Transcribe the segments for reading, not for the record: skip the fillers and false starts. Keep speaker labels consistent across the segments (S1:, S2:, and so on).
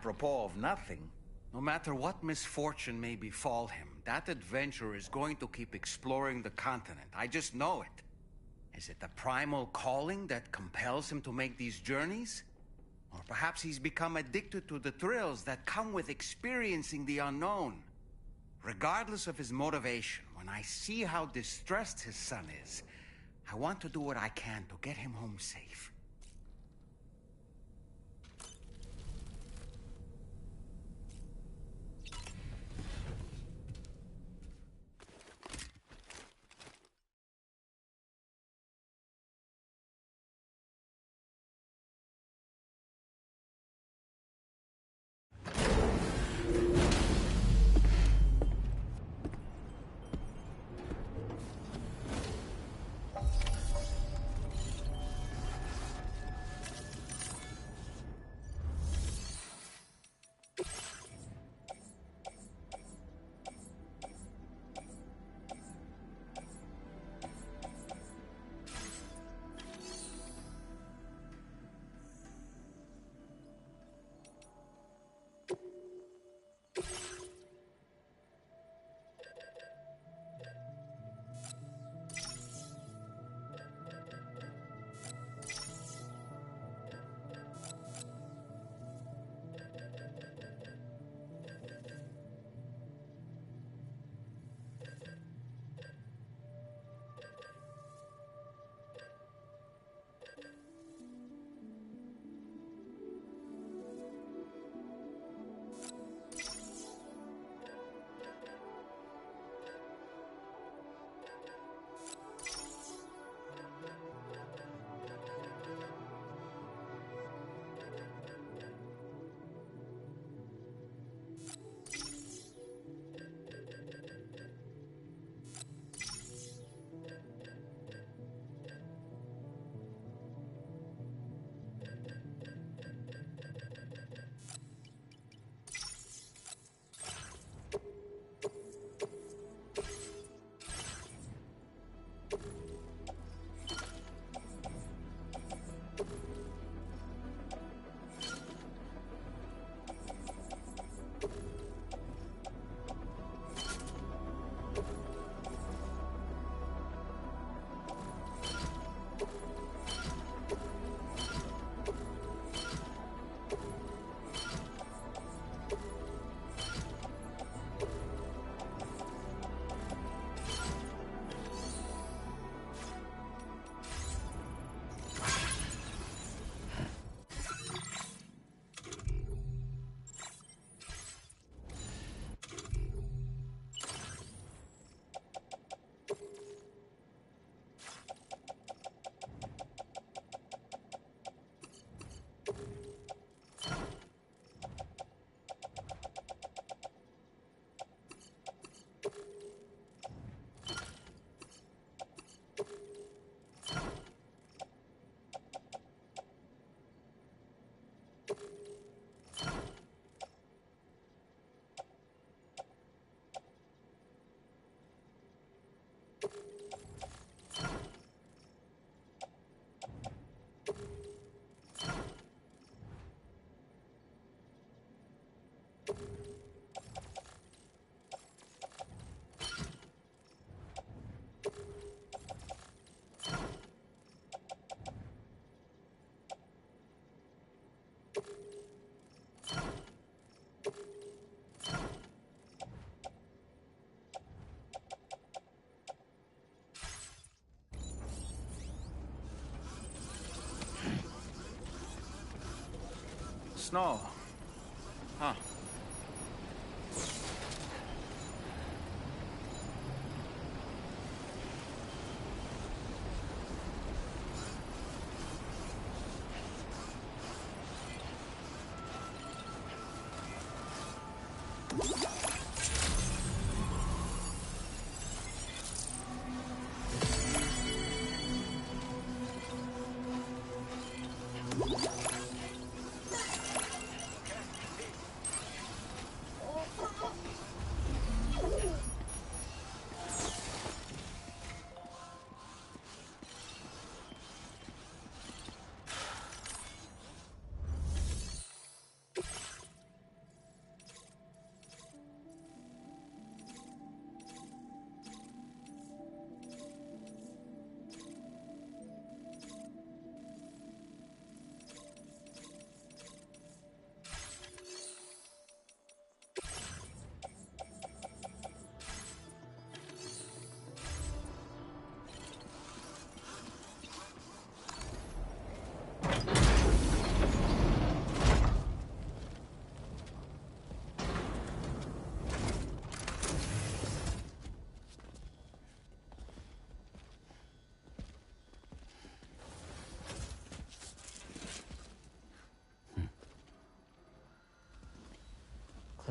S1: apropos of nothing, no matter what misfortune may befall him, that adventurer is going to keep exploring the continent. I just know it. Is it the primal calling that compels him to make these journeys? Or perhaps he's become addicted to the thrills that come with experiencing the unknown. Regardless of his motivation, when I see how distressed his son is, I want to do what I can to get him home safe. Snow. Huh.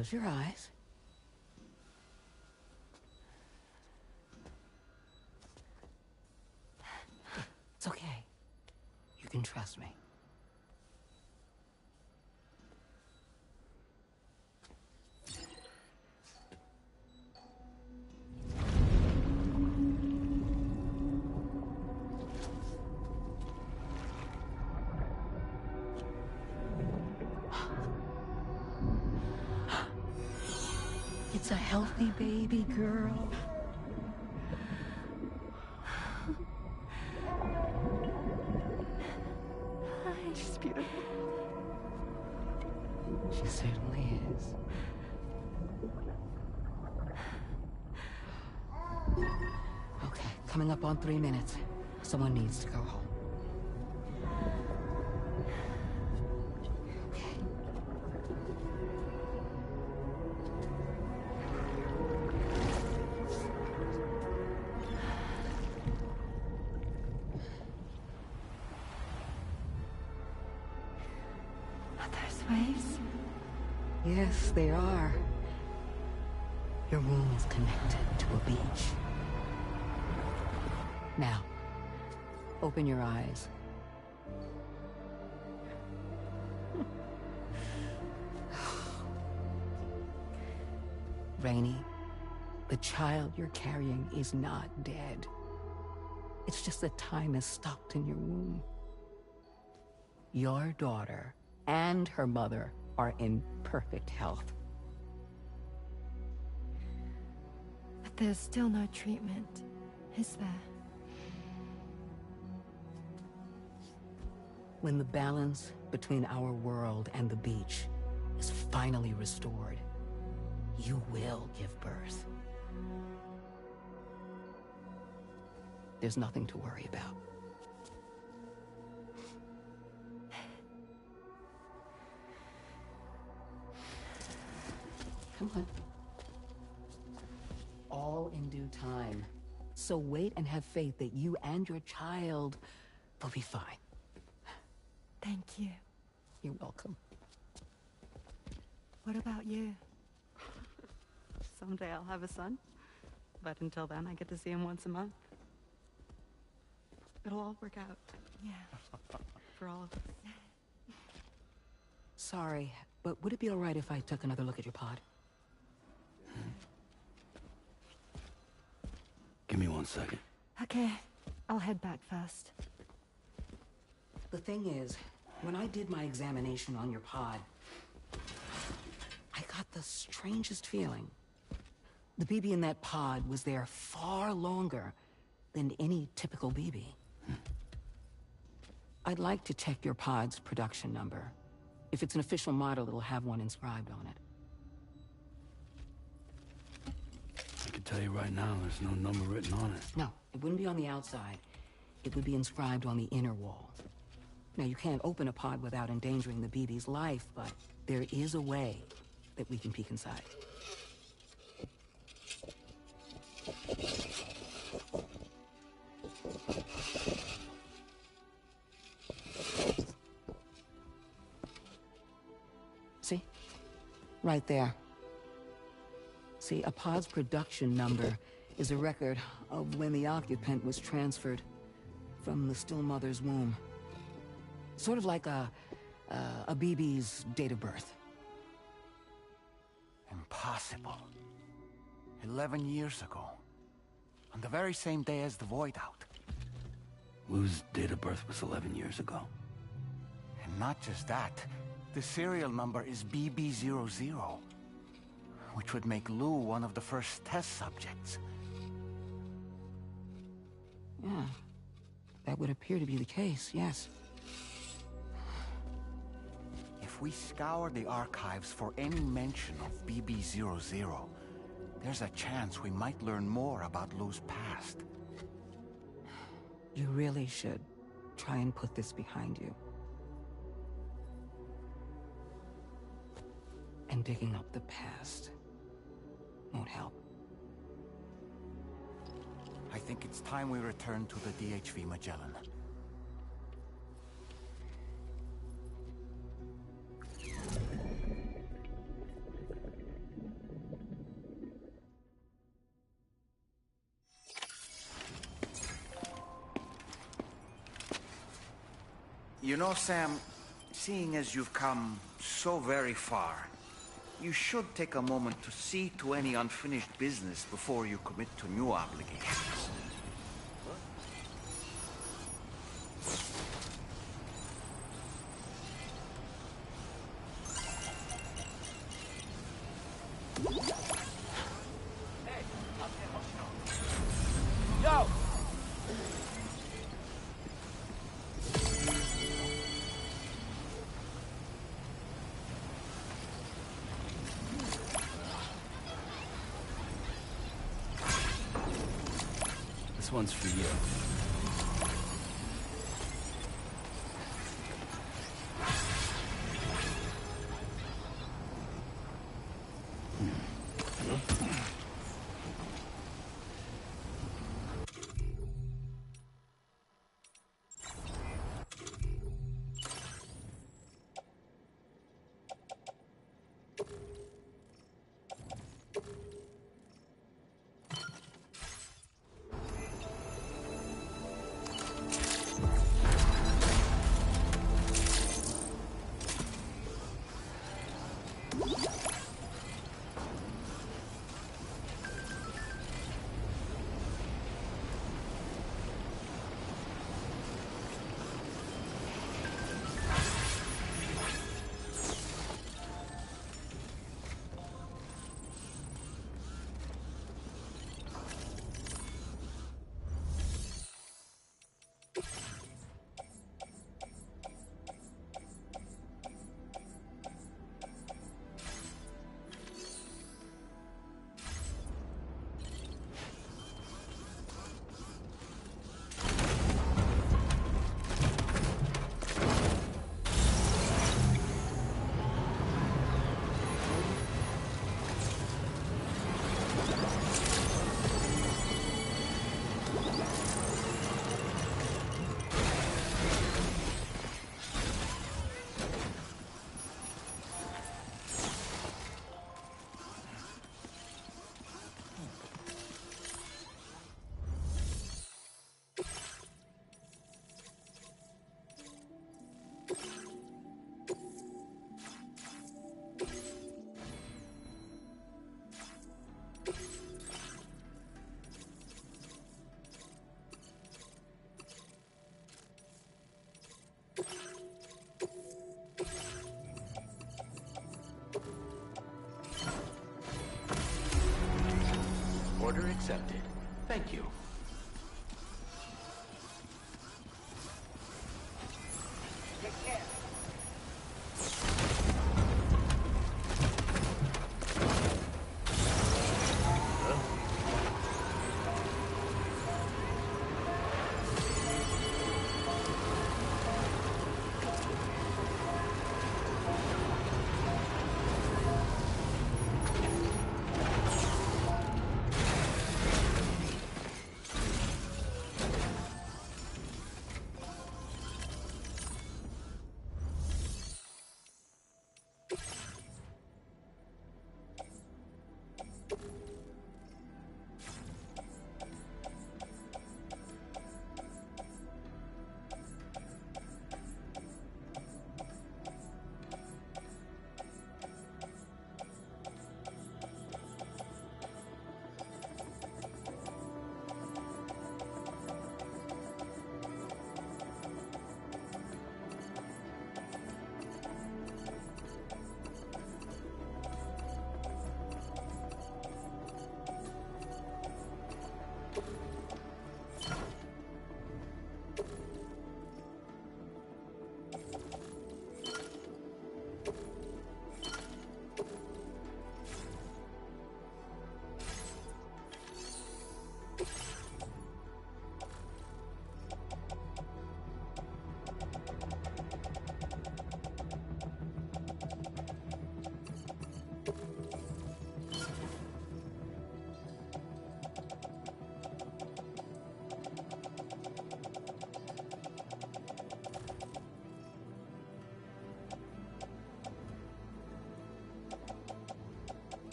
S2: Close your eyes. It's okay. You can trust me. It's a healthy baby girl.
S3: She's beautiful.
S2: She certainly is. Okay, coming up on 3 minutes. Someone needs to go home.
S3: Waves?
S2: Yes, they are. Your womb is connected to a beach. Now, open your eyes. Rainey, the child you're carrying is not dead. It's just that time has stopped in your womb. Your daughter and her mother are in perfect health.
S3: But there's still no treatment, is there?
S2: When the balance between our world and the beach is finally restored, you will give birth. There's nothing to worry about. Come on. All in due time. So wait and have faith that you and your child will be fine.
S3: Thank you.
S2: You're welcome.
S3: What about you?
S4: Someday I'll have a son, but until then I get to see him once a month. It'll all work out.
S3: Yeah.
S4: For all of us.
S2: Sorry, but would it be all right if I took another look at your pod?
S5: Give me 1 second.
S3: Okay, I'll head back first.
S2: The thing is, when I did my examination on your pod, I got the strangest feeling. The BB in that pod was there far longer than any typical BB. I'd like to check your pod's production number. If it's an official model, it'll have one inscribed on it.
S5: I can tell you right now, there's no number written on it.
S2: No, it wouldn't be on the outside. It would be inscribed on the inner wall. Now, you can't open a pod without endangering the BB's life, but there is a way that we can peek inside. See? Right there. See, a pod's production number is a record of when the occupant was transferred from the still mother's womb. Sort of like a BB's date of birth.
S1: Impossible. 11 years ago. On the very same day as the Void Out.
S5: Lou's date of birth was 11 years ago.
S1: And not just that, the serial number is BB00, which would make Lou one of the first test subjects.
S2: Yeah, that would appear to be the case, yes.
S1: If we scour the archives for any mention of BB00, there's a chance we might learn more about Lou's past.
S2: You really should try and put this behind you. And digging up the past won't help.
S1: I think it's time we return to the DHV Magellan. You know, Sam, seeing as you've come so very far, you should take a moment to see to any unfinished business before you commit to new obligations.
S5: Yo! This one's for you.
S6: Order accepted. Thank you.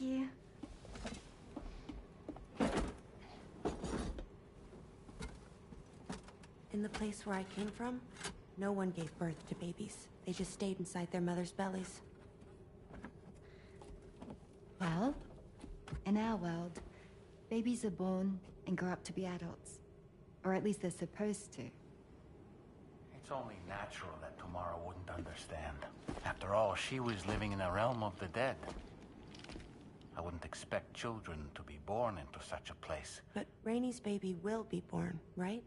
S3: you.
S7: In the place where I came from, no one gave birth to babies. They just stayed inside their mother's bellies.
S3: Well, in our world, babies are born and grow up to be adults. Or at least they're supposed to.
S6: It's only natural that Tomorrow wouldn't understand. After all, she was living in a realm of the dead. I wouldn't expect children to be born into such a place.
S7: But Rainey's baby will be born, right?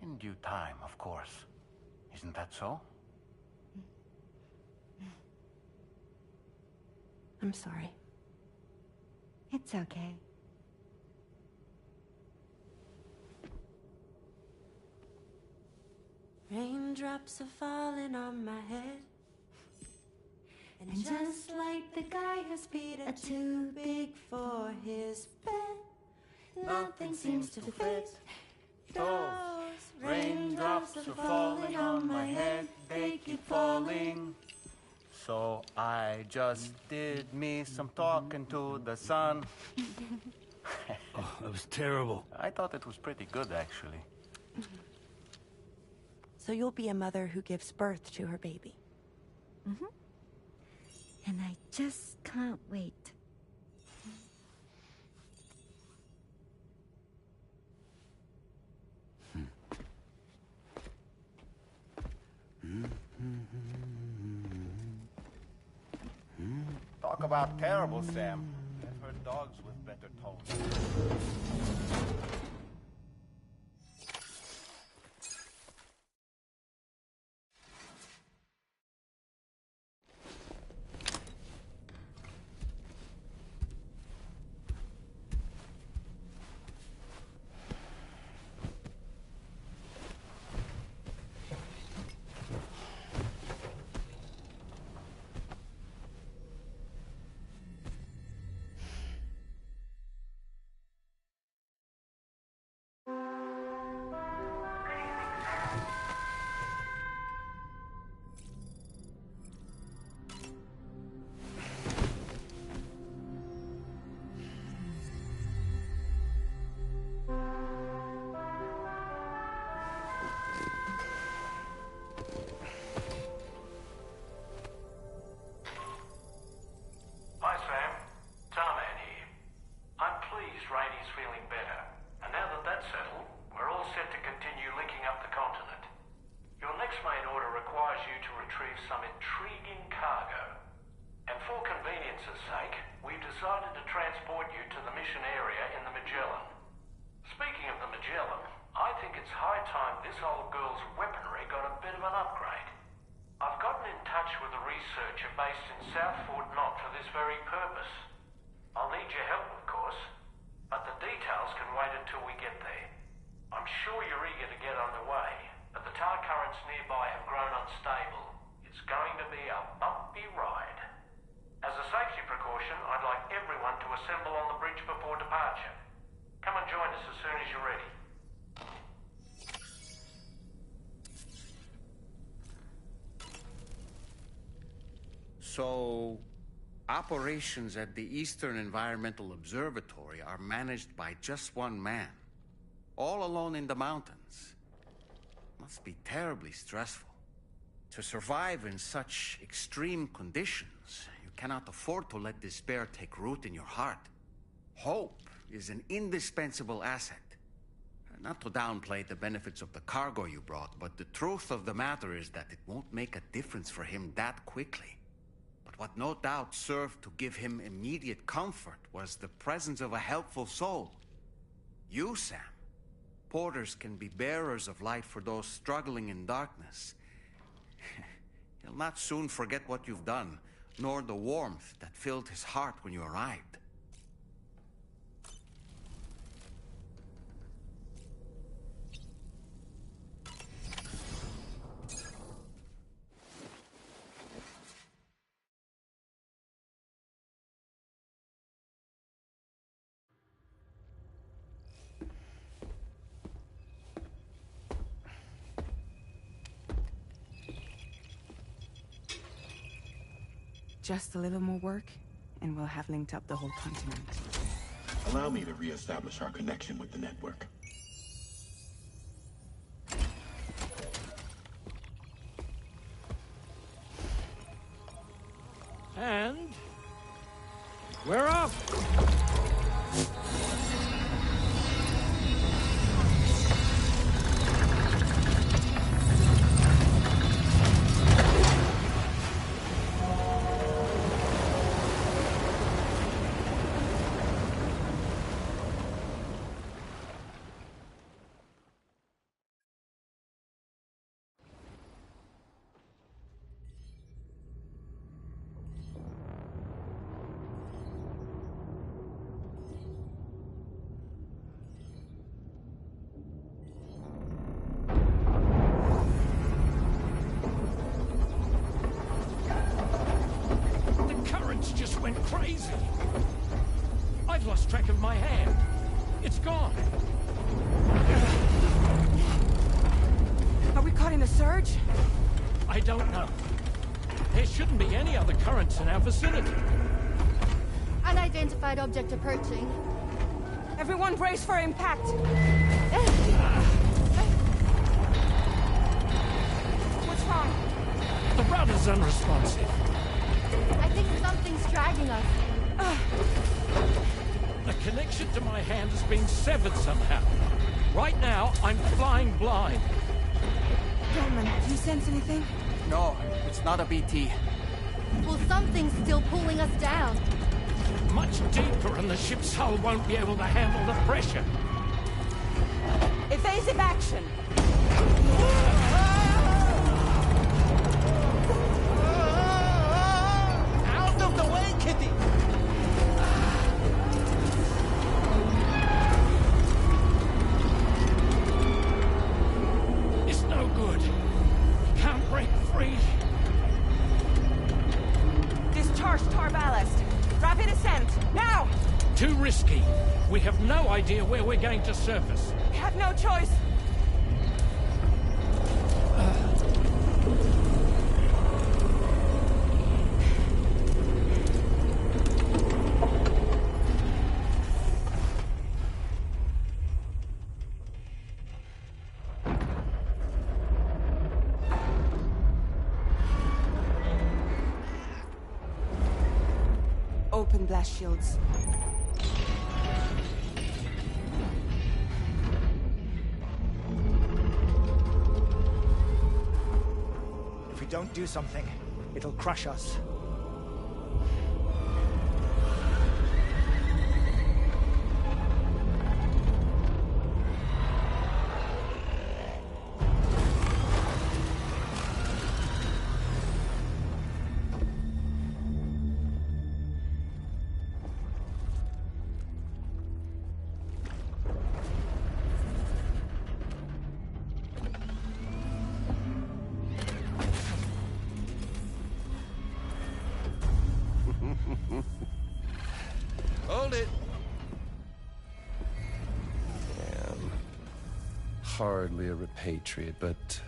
S6: In due time, of course. Isn't that so?
S7: I'm sorry.
S3: It's okay.
S7: Raindrops are falling on my head. And just like the guy whose feet are too big for his bed, nothing seems to fit. Those raindrops are falling on my head, they keep falling.
S6: So I just did me some talking to the sun.
S5: Oh, that was terrible.
S6: I thought it was pretty good, actually.
S7: So you'll be a mother who gives birth to her baby.
S3: Mm-hmm. And I just can't wait.
S6: Talk about terrible, Sam. I've heard dogs with better tones.
S8: Hi, Sam. Tarman here. I'm pleased Rainey's feeling better. And now that that's settled, we're all set to continue linking up the continent. Your next main order requires you to retrieve some intriguing cargo. And for convenience's sake, we've decided to transport you to the mission area in the Magellan. Speaking of the Magellan, I think it's high time this old girl's weaponry got a bit of an upgrade. I've gotten in touch with a researcher based in South Fort Knott for this very purpose. I'll need your help, of course, but the details can wait until we get there. I'm sure you're eager to get underway, but the tar currents nearby have grown unstable. It's going to be a bumpy ride. As a safety precaution, I'd like everyone to assemble on the bridge before departure. Come and join us as soon as you're ready.
S1: So, operations at the Eastern Environmental Observatory are managed by just one man, all alone in the mountains. Must be terribly stressful. To survive in such extreme conditions, you cannot afford to let despair take root in your heart. Hope is an indispensable asset. Not to downplay the benefits of the cargo you brought, but the truth of the matter is that it won't make a difference for him that quickly. But what no doubt served to give him immediate comfort was the presence of a helpful soul. You, Sam. Porters can be bearers of light for those struggling in darkness. He'll not soon forget what you've done, nor the warmth that filled his heart when you arrived.
S7: Just a little more work,
S4: and we'll have linked up the whole continent.
S9: Allow me to reestablish our connection with the network.
S8: And we're off. Just went crazy. I've lost track of my hand. It's gone.
S4: Are we caught in a surge?
S8: I don't know. There shouldn't be any other currents in our vicinity.
S3: Unidentified object approaching.
S4: Everyone brace for impact. What's wrong?
S8: The rudder's unresponsive.
S3: I think something's dragging us.
S8: The connection to my hand has been severed somehow. Right now, I'm flying blind.
S4: Roman, do you sense anything?
S1: No, it's not a BT.
S3: Well, something's still pulling us down.
S8: Much deeper and the ship's hull won't be able to handle the pressure.
S4: Evasive action!
S6: Out of the way, Kitty!
S8: It's no good. Can't break free.
S4: Discharge tar ballast. Rapid ascent, now!
S8: Too risky. We have no idea where we're going to surface.
S4: We have no choice. Open blast shields.
S10: If we don't do something, it'll crush us.
S11: Hold it. I'm hardly a repatriate, but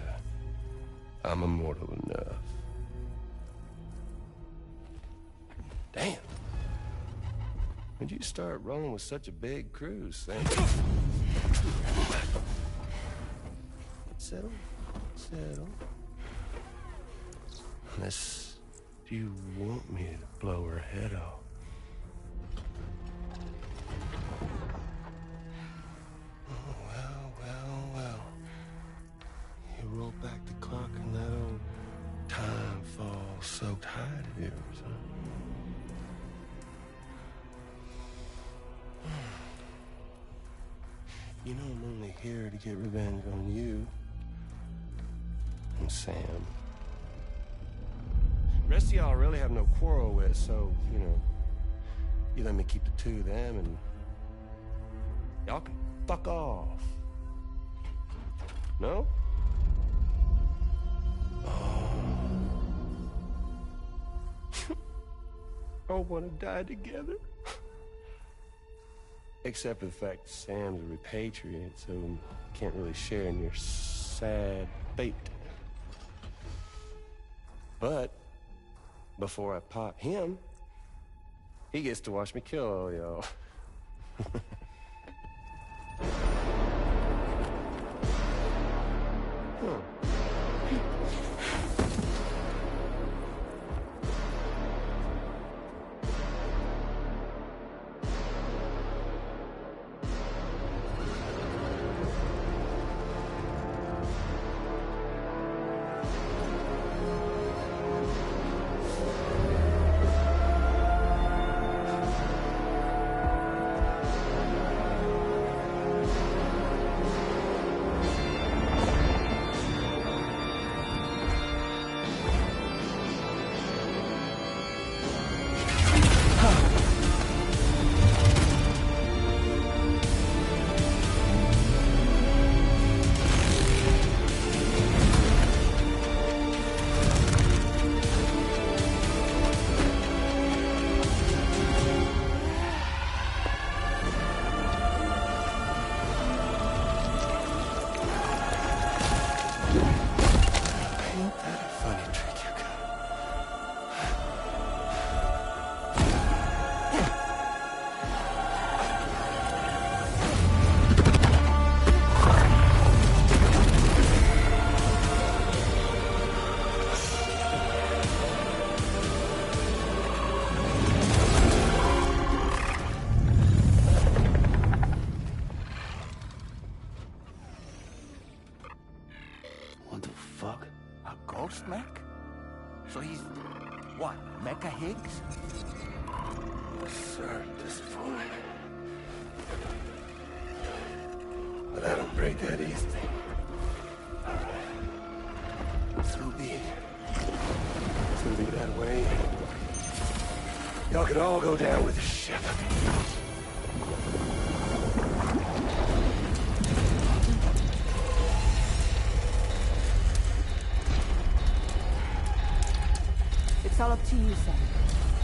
S11: I'm immortal enough. Damn. When'd you start rolling with such a big crew, Sam? Settle. Settle. Unless you want me to blow her head off. Roll back the clock and that old time fall soaked hide of yours, huh? You know I'm only here to get revenge on you and Sam. The rest of y'all I really have no quarrel with, so, you know, you let me keep the two of them and y'all can fuck off. No? All want to die together. Except for the fact that Sam's a repatriate, so can't really share in your sad fate. But before I pop him, He gets to watch me kill all y'all.
S5: What the fuck?
S6: A ghost mech? So he's... what, Mecha Higgs?
S11: Sir, disappointed. But I don't break that easy. So be it. It's gonna be that way. Y'all could all go down with the ship.
S2: It's all up to you, Sam.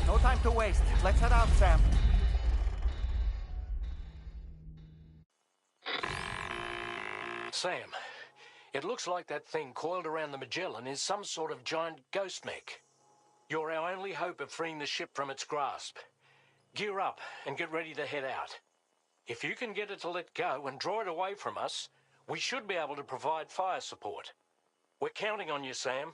S6: No time to waste. Let's head out, Sam.
S12: Sam, it looks like that thing coiled around the Magellan is some sort of giant ghost mech. You're our only hope of freeing the ship from its grasp. Gear up and get ready to head out. If you can get it to let go and draw it away from us, we should be able to provide fire support. We're counting on you, Sam.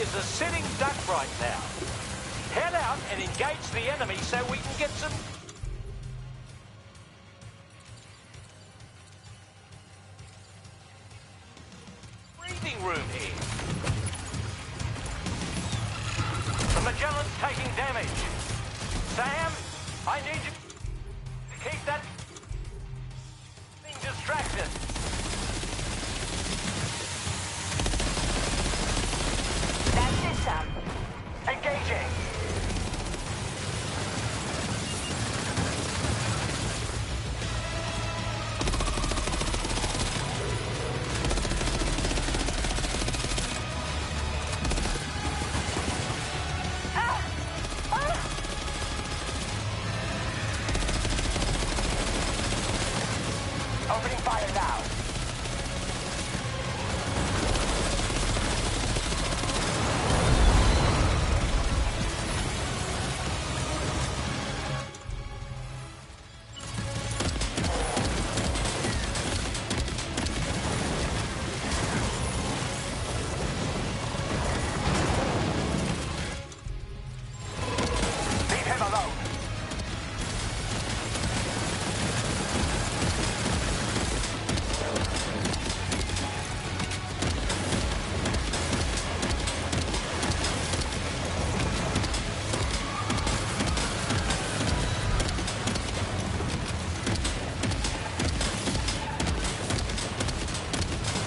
S12: Is a sitting duck right now. Head out and engage the enemy so we can get some... breathing room here. The Magellan's taking damage. Sam, I need you to keep that thing distracted. Engaging! Opening fire now. Leave him alone.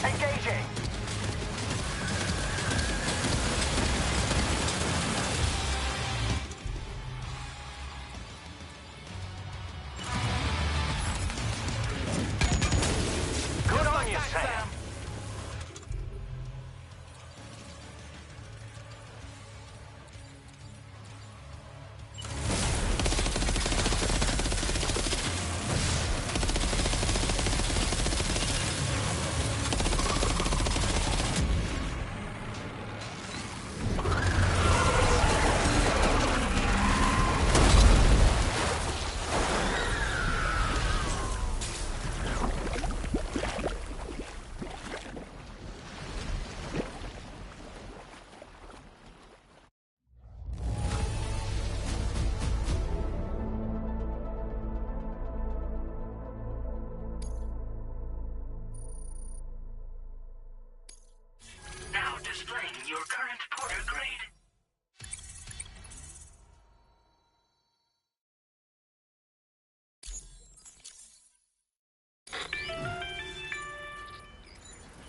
S12: Engaging! Good on you, Sam.
S13: Now displaying your current porter grade.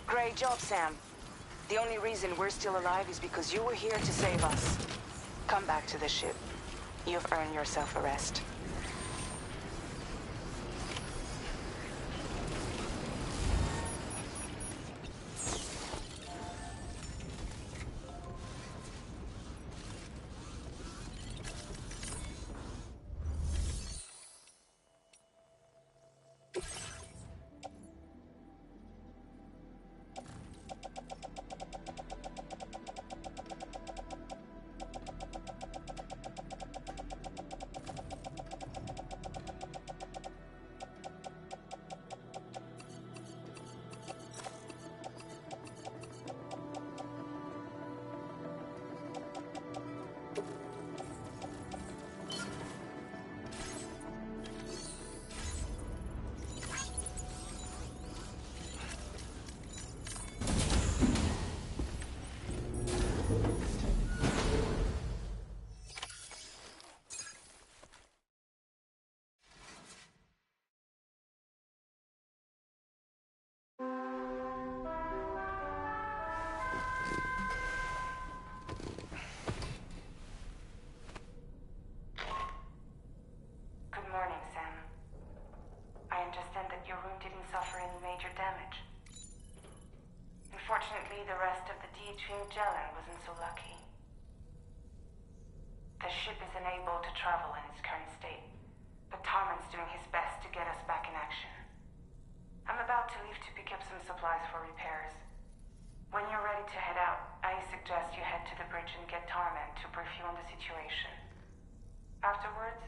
S2: Great job, Sam. The only reason we're still alive is because you were here to save us. Come back to the ship. You've earned yourself a rest.
S14: Good morning, Sam. I understand that your room didn't suffer any major damage. Unfortunately, the rest of the DH Magellan wasn't so lucky. The ship is unable to travel in its current state, but Tarman's doing his best to get us back in action. I'm about to leave to pick up some supplies for repairs. When you're ready to head out, I suggest you head to the bridge and get Tarman to brief you on the situation. Afterwards,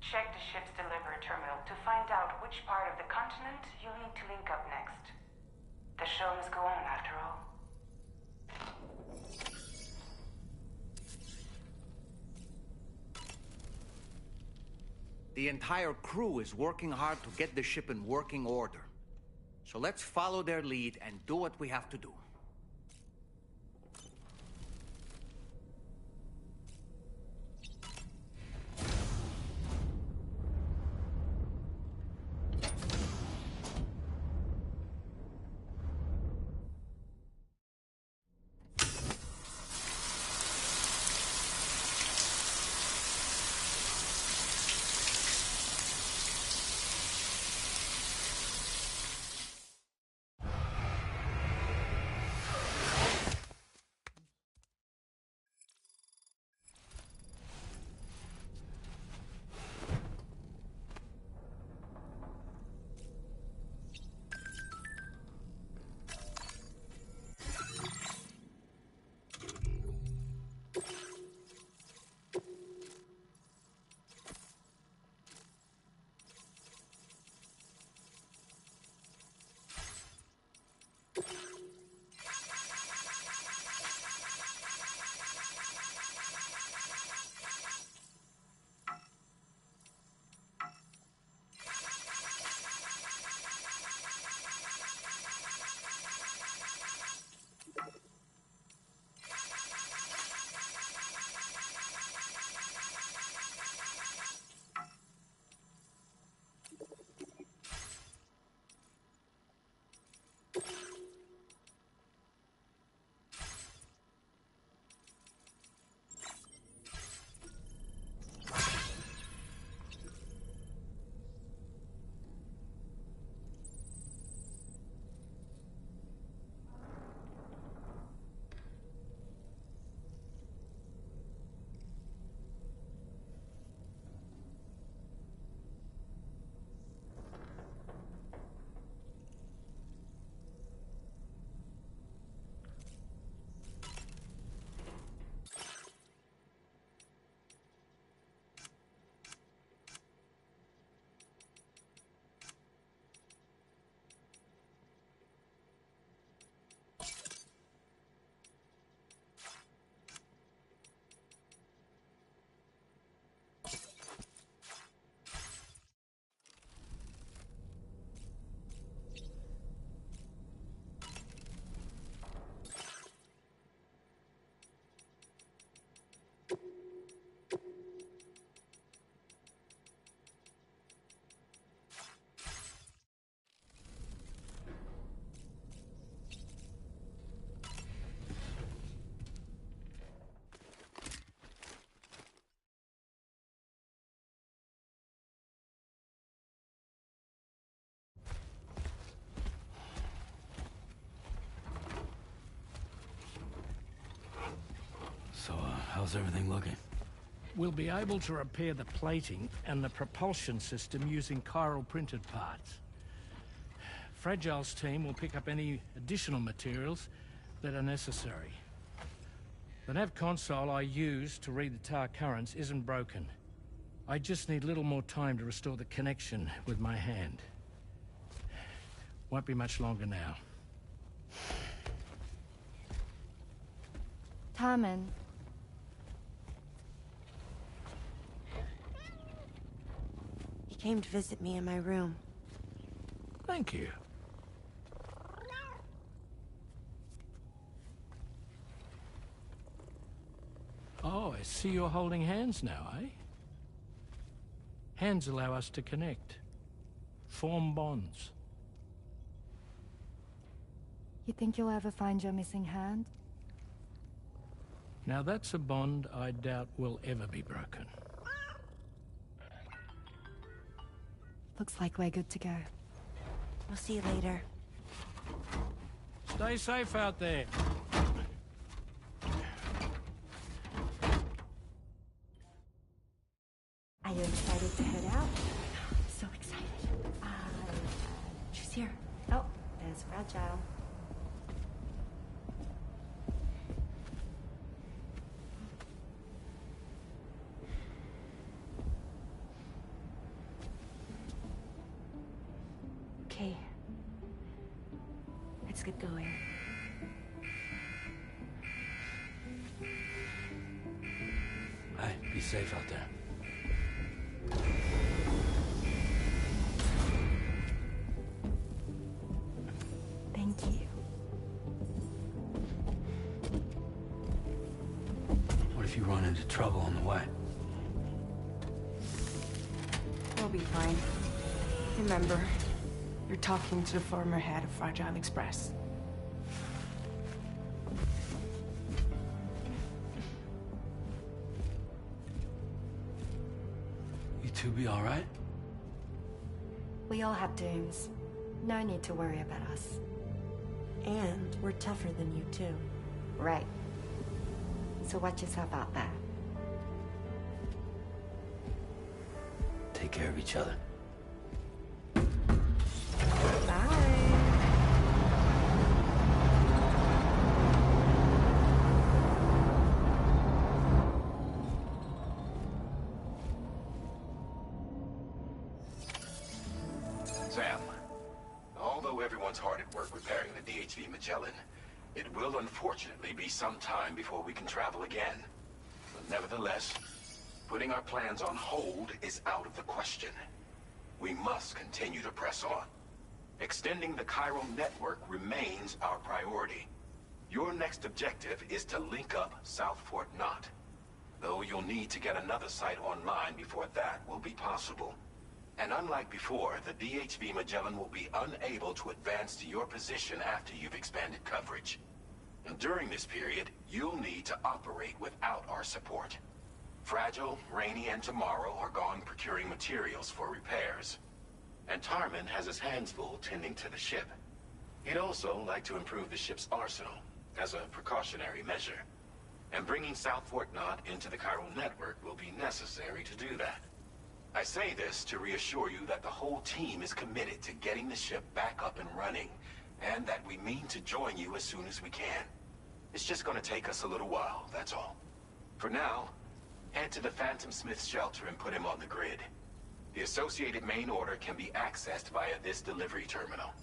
S14: check the ship's delivery terminal to find out which part of the continent you'll need to link up next. The show must go on, after all.
S1: The entire crew is working hard to get the ship in working order. So let's follow their lead and do what we have to do.
S5: How's everything looking?
S12: We'll be able to repair the plating and the propulsion system using chiral printed parts. Fragile's team will pick up any additional materials that are necessary. The nav console I use to read the tower currents isn't broken. I just need a little more time to restore the connection with my hand. Won't be much longer now.
S3: Tarman.
S7: He came to visit me in my room.
S12: Thank you. Oh, I see you're holding hands now, eh? Hands allow us to connect. Form bonds.
S3: You think you'll ever find your missing hand?
S12: Now that's a bond I doubt will ever be broken.
S3: Looks like we're good to go.
S7: We'll see you later.
S12: Stay safe out there.
S7: Are you excited to head out? So excited. She's here. Oh, there's Fragile. Okay. Let's get going.
S5: Hey, be safe out there.
S3: Thank you.
S5: What if you run into trouble on the way?
S14: We'll be fine. Remember, you're talking to the former head of Fragile Express.
S5: You two be all right?
S3: We all have dooms. No need to worry about us.
S7: And we're tougher than you, too.
S3: Right. So watch yourself out there.
S5: Take care of each other.
S9: Sam, although everyone's hard at work repairing the DHV Magellan, it will unfortunately be some time before we can travel again. But nevertheless, putting our plans on hold is out of the question. We must continue to press on. Extending the chiral network remains our priority. Your next objective is to link up South Fort Knot. Though you'll need to get another site online before that will be possible. And unlike before, the DHV Magellan will be unable to advance to your position after you've expanded coverage. And during this period, you'll need to operate without our support. Fragile, Rainy, and Tomorrow are gone procuring materials for repairs. And Tarman has his hands full tending to the ship. He'd also like to improve the ship's arsenal, as a precautionary measure. And bringing South Fort Knot into the chiral network will be necessary to do that. I say this to reassure you that the whole team is committed to getting the ship back up and running, and that we mean to join you as soon as we can. It's just gonna take us a little while, that's all. For now, head to the Phantom Smith's shelter and put him on the grid. The associated main order can be accessed via this delivery terminal.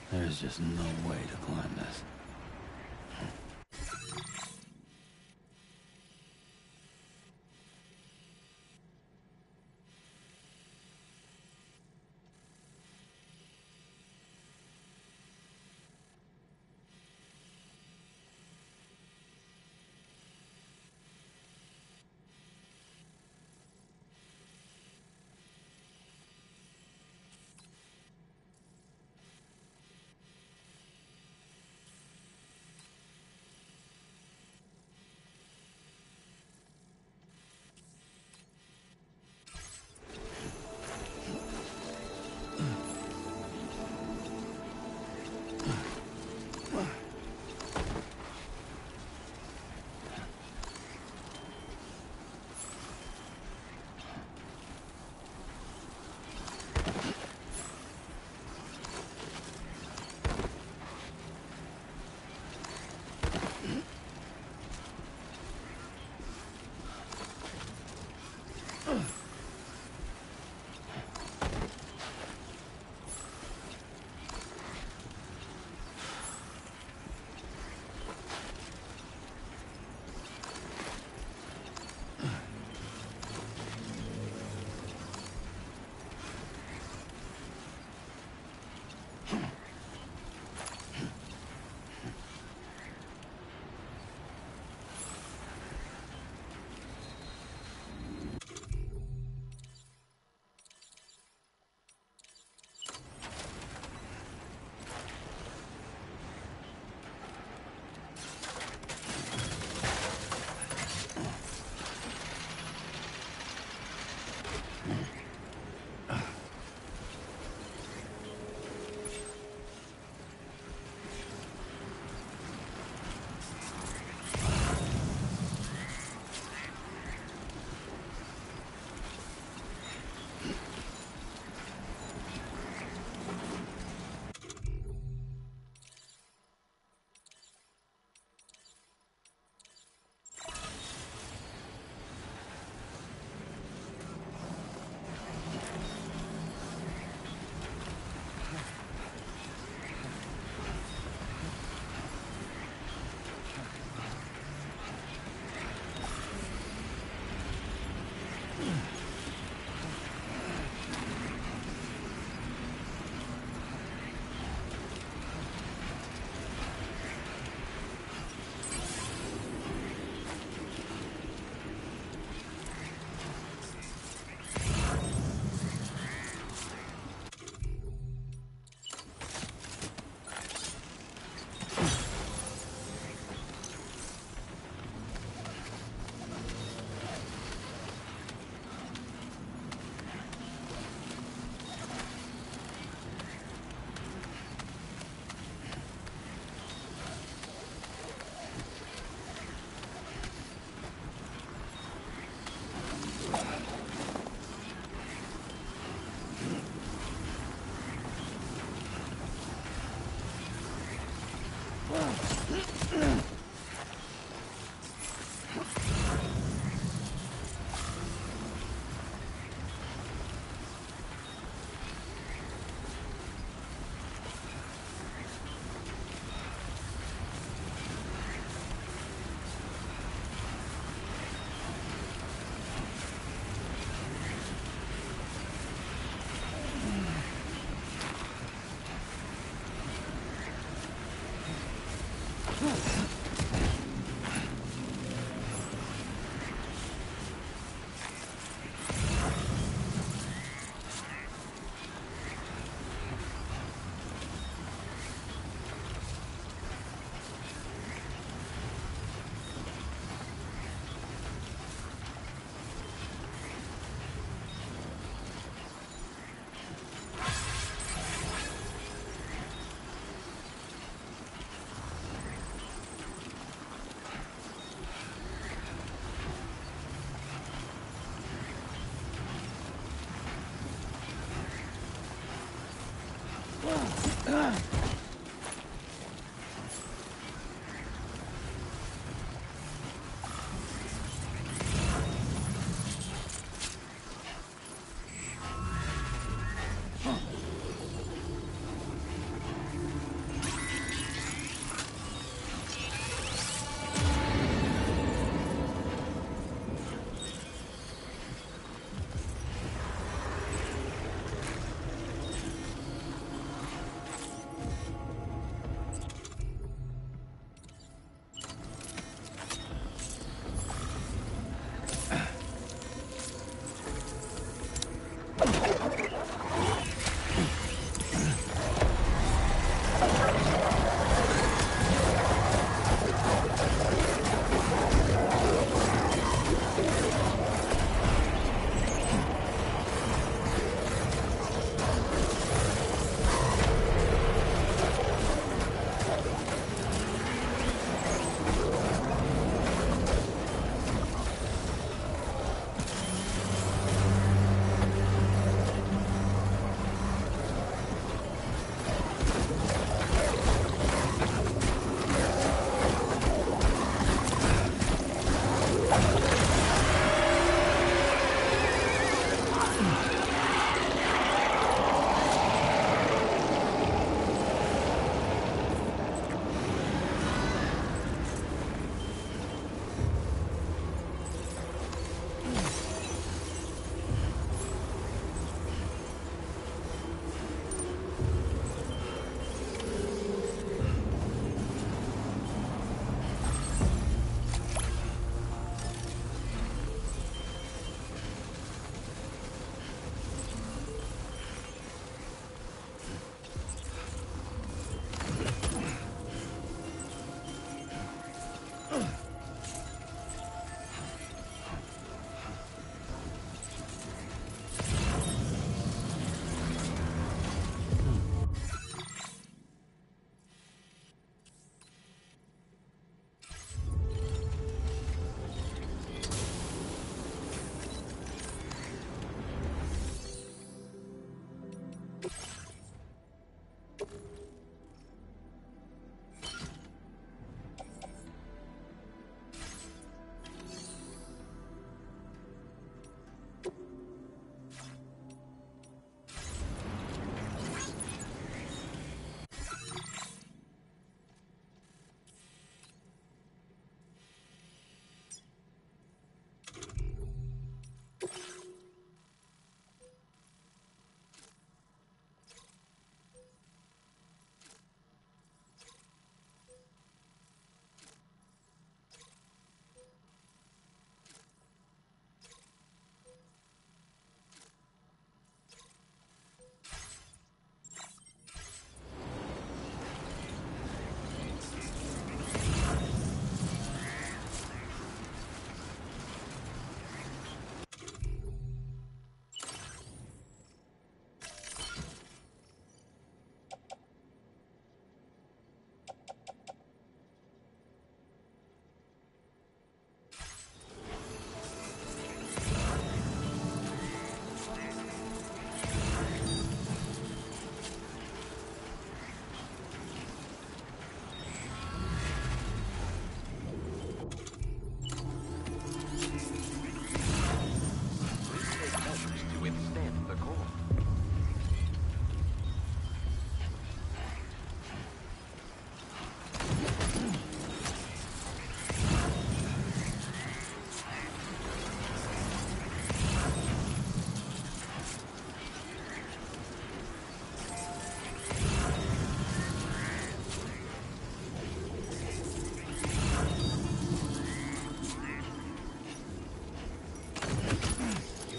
S5: There's just no way to climb this.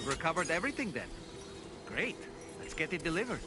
S1: Recovered everything then. Great. Let's get it delivered.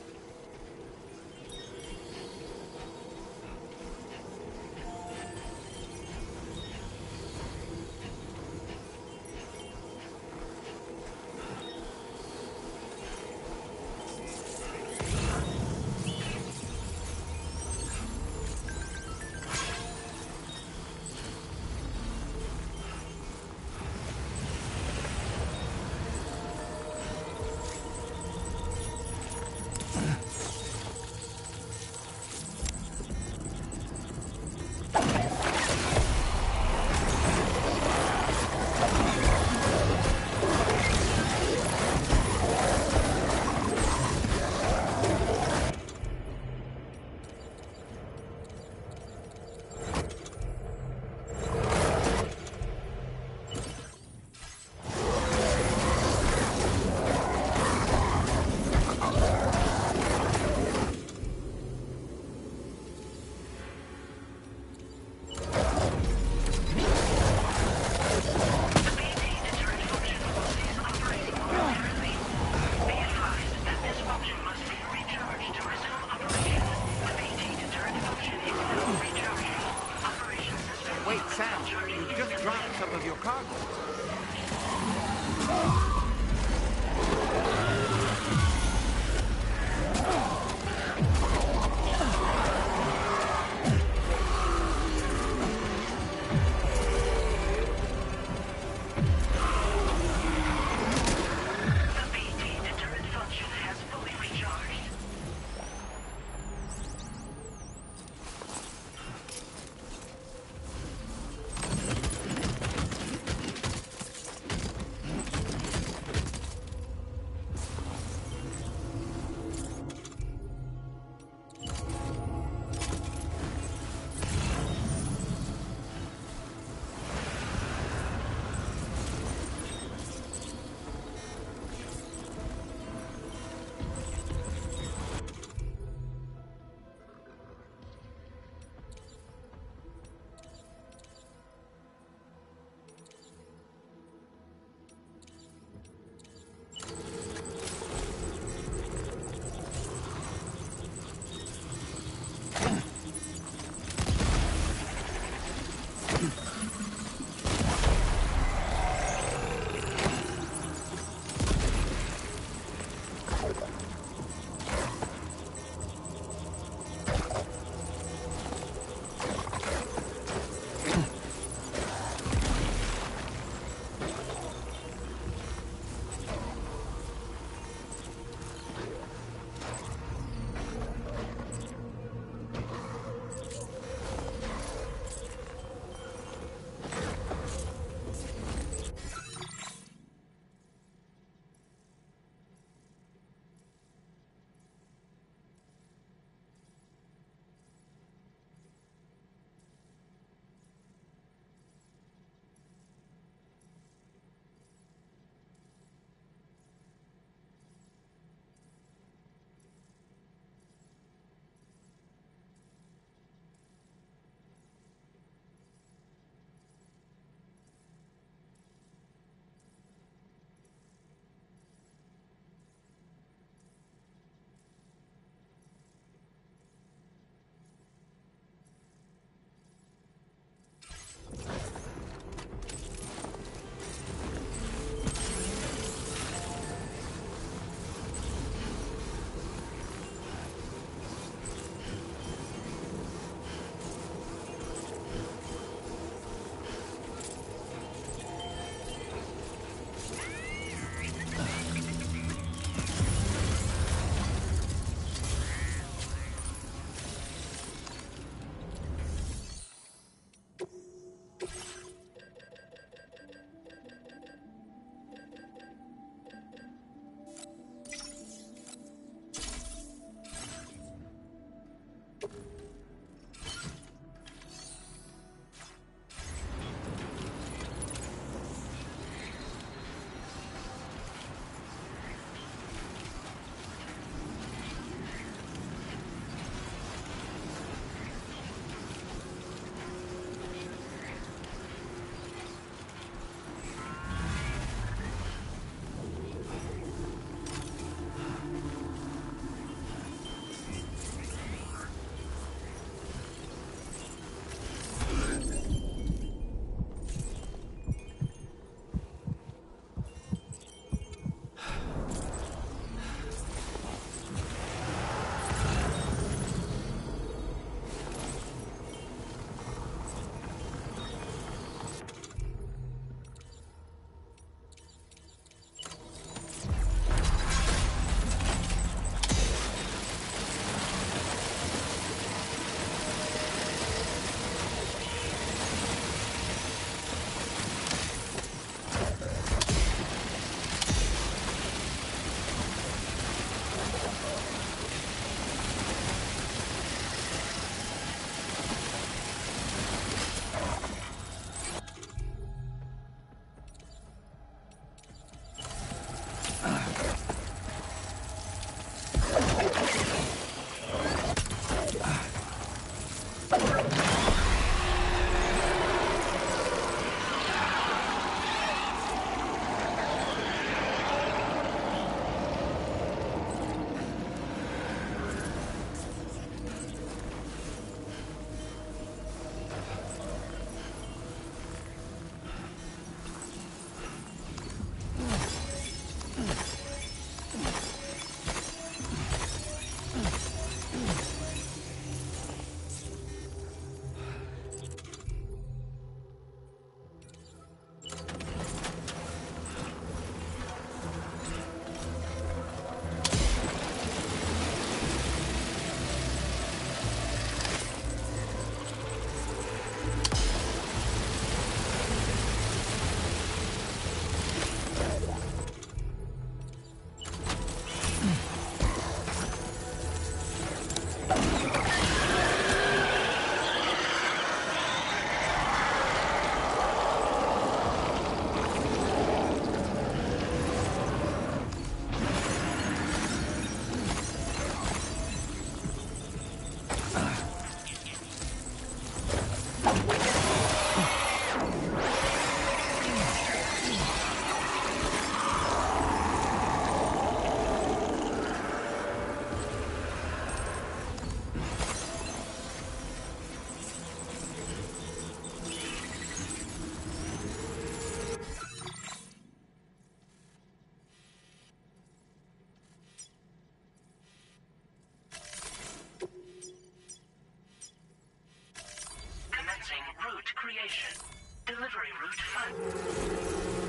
S13: initiation. Delivery route 5.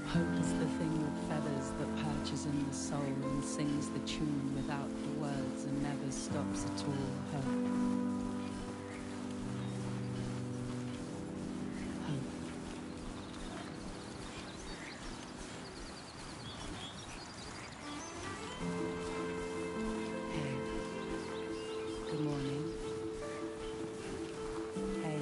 S15: Hope is the thing with feathers that perches in the soul and sings the tune without the words and never stops at all. Hope. Hey. Good morning. Hey.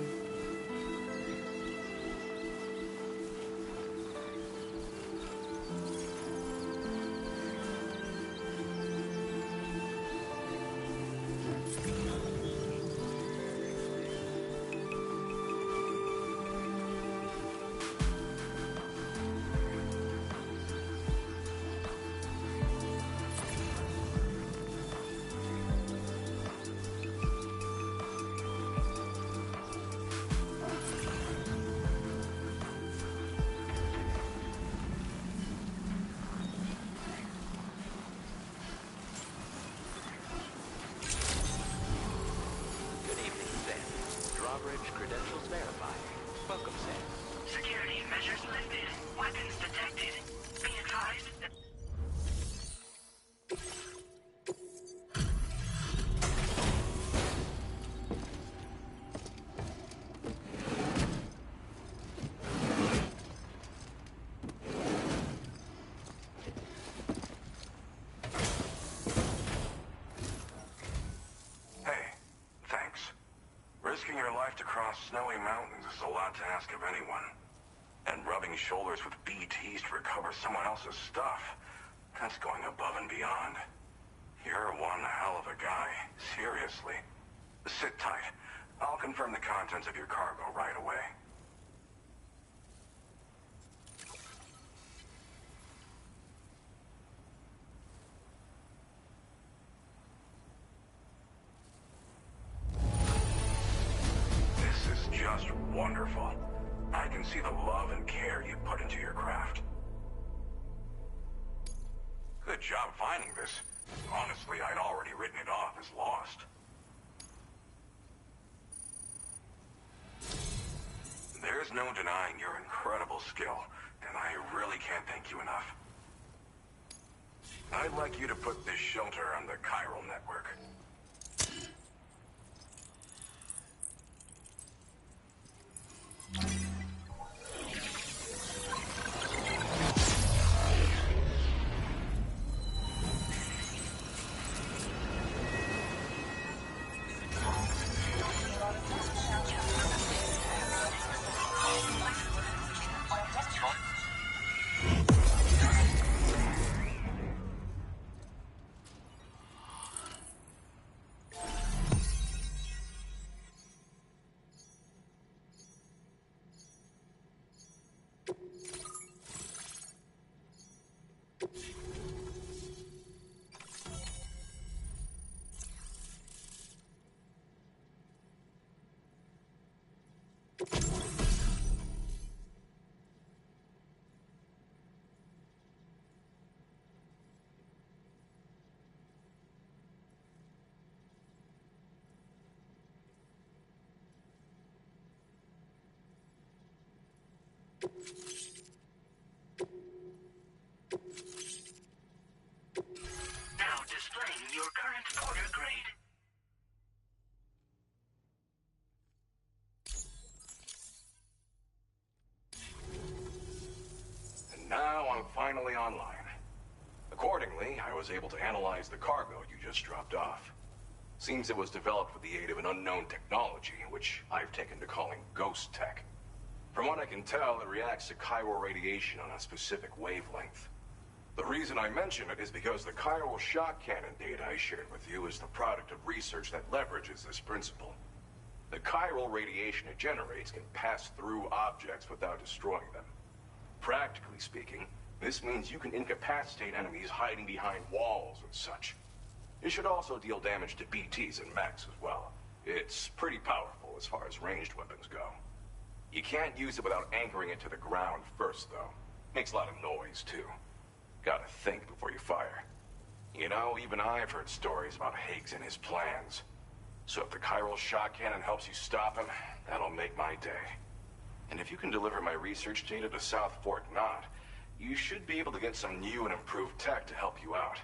S16: Good evening, Sam. Drawbridge credentials verified. Welcome, Sam.
S13: Security measures lifted. Weapons detected. Be advised that...
S17: Hey, thanks. Risking your life to cross snowy mountains is a lot to ask of anyone. And rubbing shoulders with BTs to recover someone else's stuff, that's going above and beyond. You're one hell of a guy, seriously. Sit tight. I'll confirm the contents of your cargo right away. This is just wonderful. I can see the love and care you put into your craft. Good job finding this. Honestly, I'd already written it off as lost. There's no denying your incredible skill, and I really can't thank you enough. I'd like you to put this shelter on the chiral network.
S13: Now displaying your current porter grade.
S17: And now I'm finally online. Accordingly, I was able to analyze the cargo you just dropped off. Seems it was developed with the aid of an unknown technology, which I've taken to calling ghost tech. From what I can tell, it reacts to chiral radiation on a specific wavelength. The reason I mention it is because the chiral shock cannon data I shared with you is the product of research that leverages this principle. The chiral radiation it generates can pass through objects without destroying them. Practically speaking, This means you can incapacitate enemies hiding behind walls and such. It should also deal damage to BTs and mechs as well. It's pretty powerful as far as ranged weapons go. You can't use it without anchoring it to the ground first, though. Makes a lot of noise, too. Gotta think before you fire. You know, even I've heard stories about Higgs and his plans. So if the chiral shock cannon helps you stop him, that'll make my day. And if you can deliver my research data to South Fort Knott, you should be able to get some new and improved tech to help you out.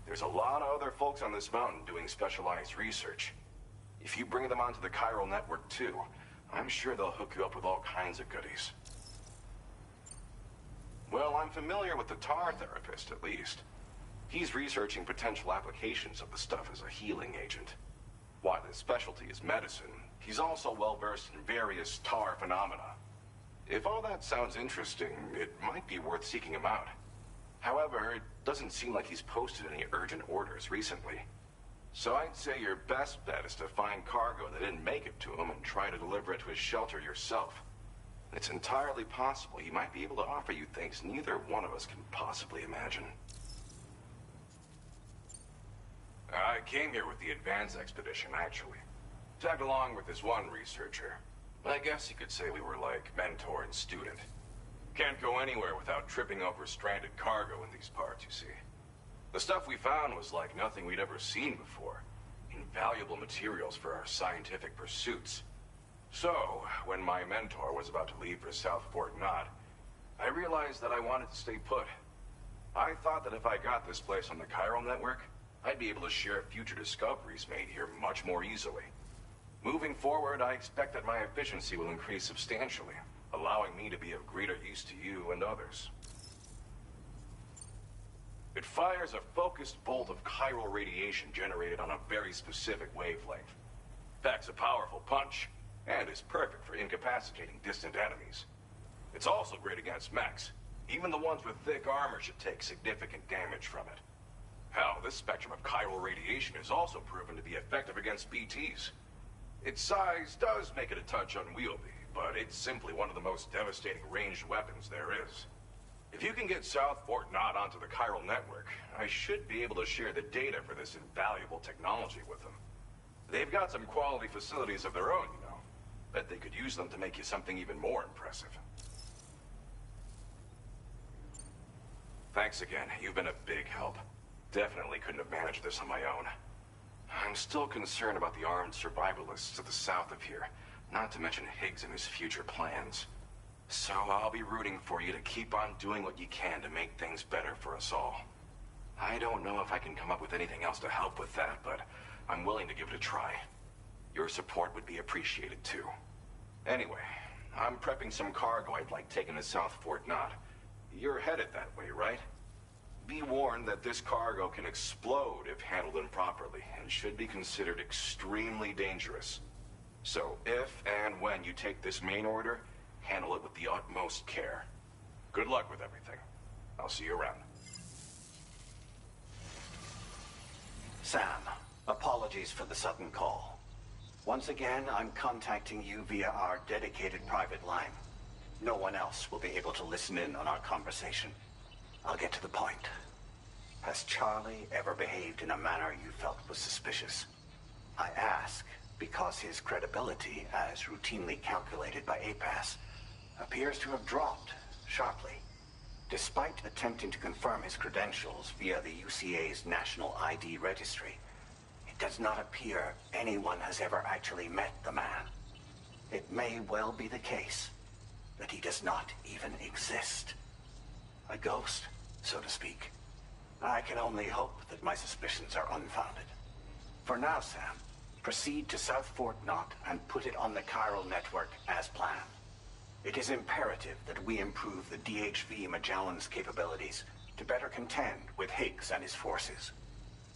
S17: There's a lot of other folks on this mountain doing specialized research. If you bring them onto the chiral network too, I'm sure they'll hook you up with all kinds of goodies. Well, I'm familiar with the tar therapist, at least. He's researching potential applications of the stuff as a healing agent. While his specialty is medicine, he's also well-versed in various tar phenomena. If all that sounds interesting, it might be worth seeking him out. However, it doesn't seem like he's posted any urgent orders recently. So I'd say your best bet is to find cargo that didn't make it to him and try to deliver it to his shelter yourself. It's entirely possible he might be able to offer you things neither one of us can possibly imagine. I came here with the advance expedition, actually. Tagged along with this one researcher. I guess you could say we were like mentor and student. Can't go anywhere without tripping over stranded cargo in these parts, you see. The stuff we found was like nothing we'd ever seen before. Invaluable materials for our scientific pursuits. So, when my mentor was about to leave for South Fort Knott, I realized that I wanted to stay put. I thought that if I got this place on the chiral network, I'd be able to share future discoveries made here much more easily. Moving forward, I expect that my efficiency will increase substantially, allowing me to be of greater use to you and others. It fires a focused bolt of chiral radiation generated on a very specific wavelength. Packs a powerful punch, and is perfect for incapacitating distant enemies. It's also great against mechs. Even the ones with thick armor should take significant damage from it. Hell, this spectrum of chiral radiation is also proven to be effective against BTs. Its size does make it a touch unwieldy, but it's simply one of the most devastating ranged weapons there is. If you can get South Fort Knott onto the chiral network, I should be able to share the data for this invaluable technology with them. They've got some quality facilities of their own, you know. Bet they could use them to make you something even more impressive. Thanks again. You've been a big help. Definitely couldn't have managed this on my own. I'm still concerned about the armed survivalists to the south of here, not to mention Higgs and his future plans. So I'll be rooting for you to keep on doing what you can to make things better for us all. I don't know if I can come up with anything else to help with that, but I'm willing to give it a try. Your support would be appreciated too. Anyway, I'm prepping some cargo I'd like taken to South Fort Knott. You're headed that way, right? Be warned that this cargo can explode if handled improperly, and should be considered extremely dangerous. So if and when you take this main order, handle it with the utmost care. Good luck with everything. I'll see you around.
S18: Sam, apologies for the sudden call. Once again, I'm contacting you via our dedicated private line. No one else will be able to listen in on our conversation. I'll get to the point. Has Charlie ever behaved in a manner you felt was suspicious? I ask because his credibility, as routinely calculated by APAS, appears to have dropped sharply. Despite attempting to confirm his credentials via the UCA's National ID Registry, it does not appear anyone has ever actually met the man. It may well be the case that he does not even exist. A ghost, so to speak. I can only hope that my suspicions are unfounded. For now, Sam, proceed to South Fort Knott and put it on the chiral network as planned. It is imperative that we improve the DHV Magellan's capabilities to better contend with Higgs and his forces.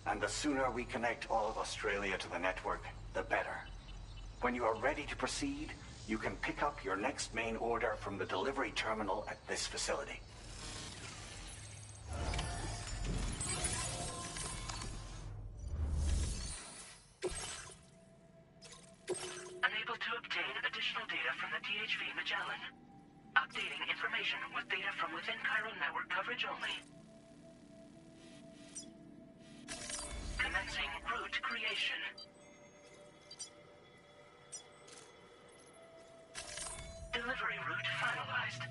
S18: And the sooner we connect all of Australia to the network, the better. When you are ready to proceed, you can pick up your next main order from the delivery terminal at this facility.
S13: Unable to obtain additional data from the DHV Magellan. Updating information with data from within within chiral network coverage only. Commencing route creation. Delivery route finalized.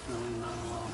S5: definitely not alone.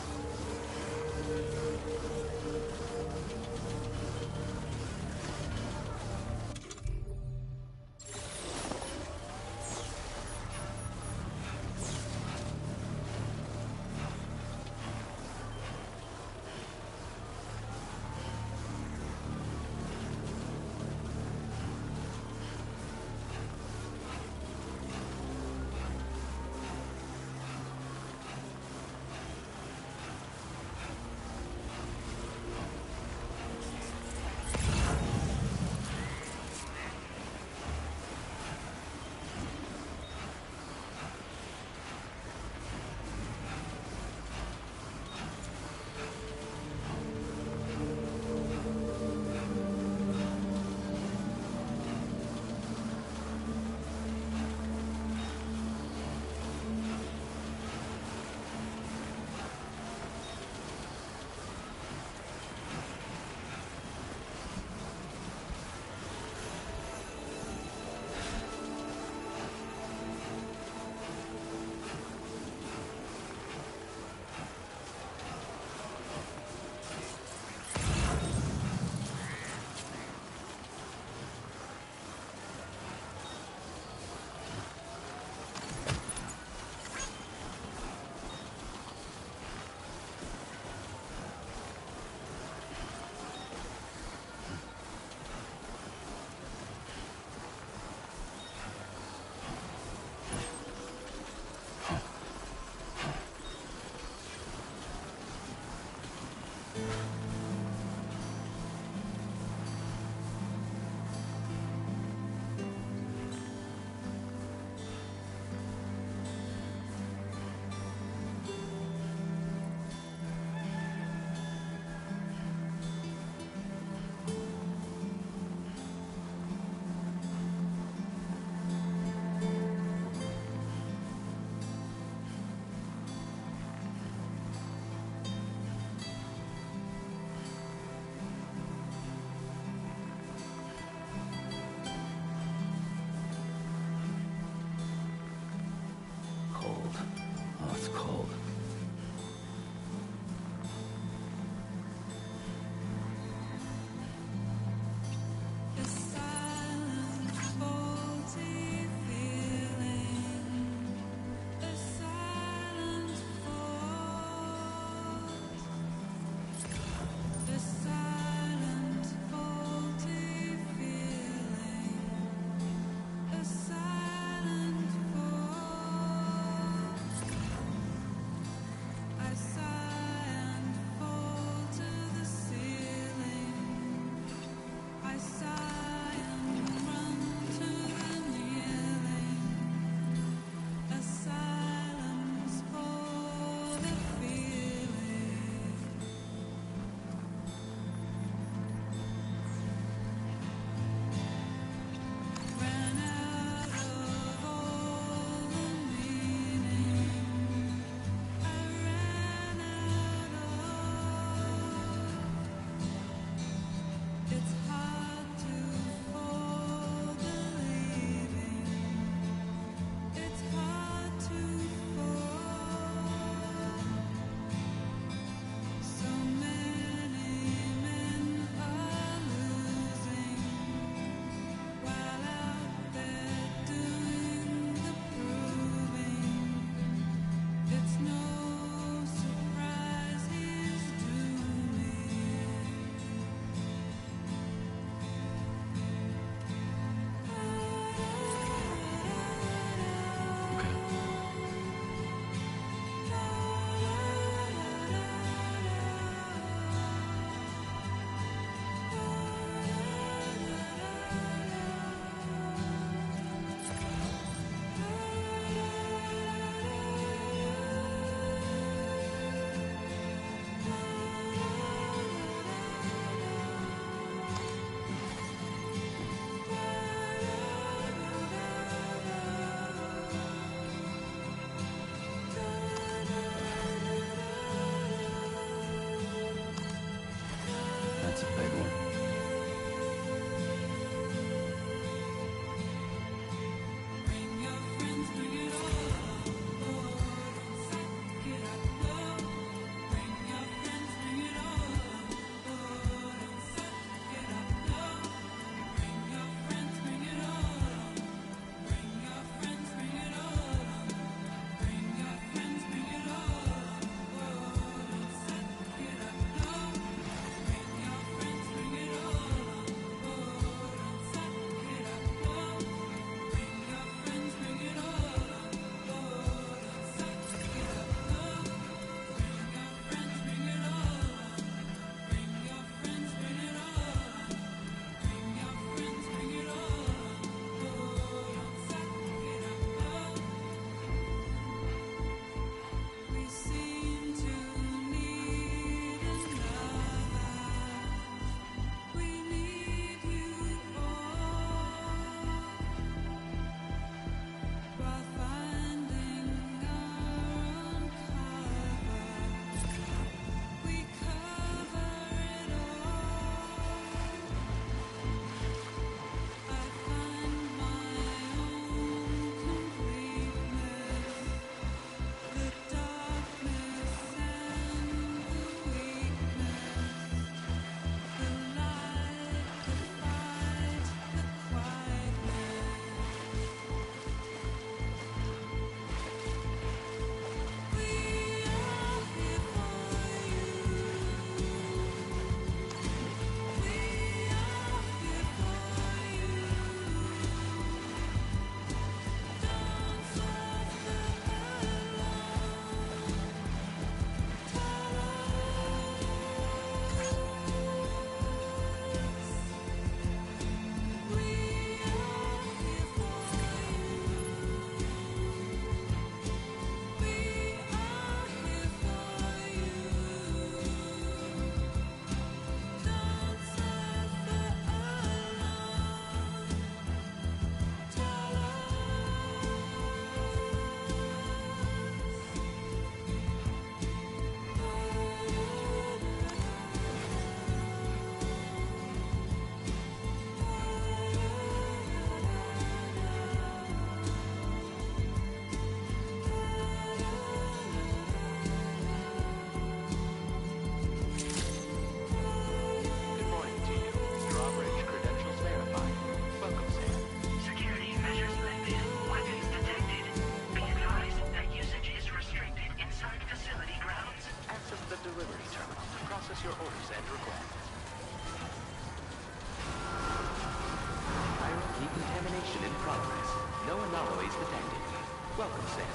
S5: Cold. Oh, it's cold.
S16: Welcome, Sam.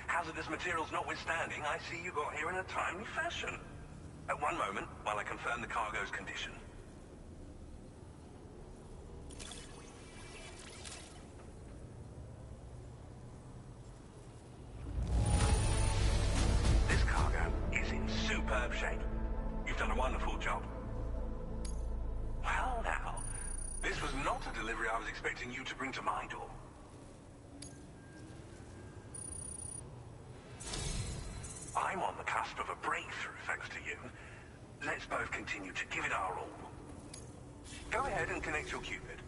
S19: Hazardous materials notwithstanding, I see you got here in a timely fashion. At one moment, while I confirm the cargo's condition. This cargo is in superb shape. You've done a wonderful job. Well now, this was not a delivery I was expecting you to bring to my door. I'm on the cusp of a breakthrough, thanks to you. Let's both continue to give it our all. Go ahead and connect your Cupid.